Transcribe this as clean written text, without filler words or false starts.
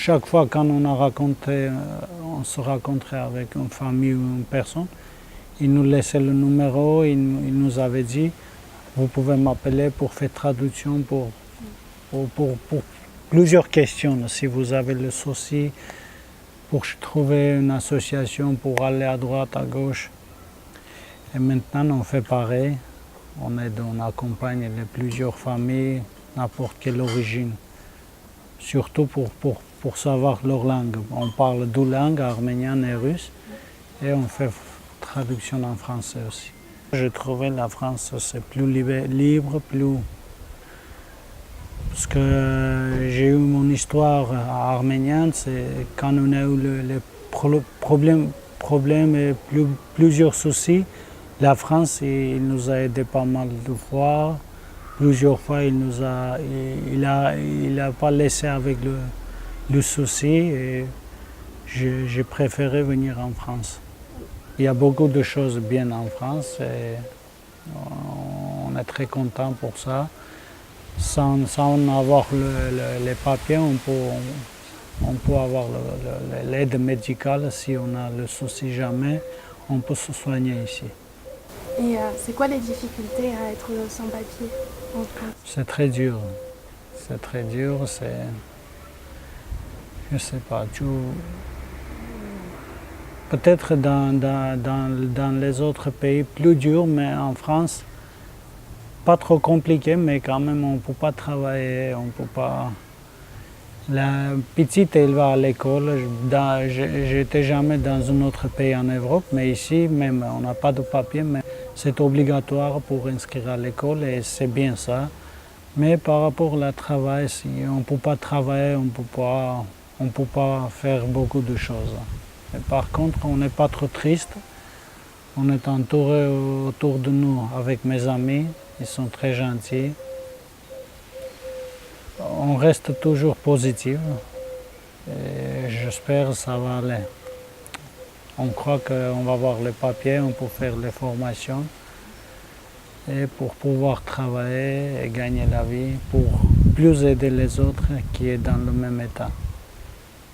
chaque fois quand on se rencontrait avec une famille ou une personne, il nous laissait le numéro, il nous avait dit vous pouvez m'appeler pour faire traduction pour plusieurs questions. Si vous avez le souci, pour trouver une association, pour aller à droite, à gauche. Et maintenant, on fait pareil. On accompagne plusieurs familles, n'importe quelle origine. Surtout pour savoir leur langue. On parle deux langues, arménienne et russe. Et on fait traduction en français aussi. J'ai trouvé la France, c'est plus libre, plus... Parce que j'ai eu mon histoire arménienne, c'est quand on a eu les problèmes et plusieurs soucis, la France il nous a aidé pas mal de fois. Plusieurs fois il a pas laissé avec le souci et j'ai préféré venir en France. Il y a beaucoup de choses bien en France et on est très content pour ça. Sans avoir les papiers, on peut avoir l'aide médicale. Si on a le souci jamais, on peut se soigner ici. Et c'est quoi les difficultés à être sans papier en France? C'est très dur. C'est très dur. Je sais pas. Peut-être dans les autres pays plus dur, mais en France, pas trop compliqué, mais quand même on ne peut pas travailler, on peut pas... La petite, elle va à l'école. J'étais jamais dans un autre pays en Europe, mais ici même, on n'a pas de papier, mais c'est obligatoire pour inscrire à l'école et c'est bien ça. Mais par rapport au travail, si on ne peut pas travailler, on peut pas faire beaucoup de choses. Mais par contre, on n'est pas trop triste. On est entouré autour de nous avec mes amis. Ils sont très gentils. On reste toujours positif et j'espère que ça va aller. On croit qu'on va avoir les papiers, on peut faire les formations et pour pouvoir travailler et gagner la vie, pour plus aider les autres qui sont dans le même état.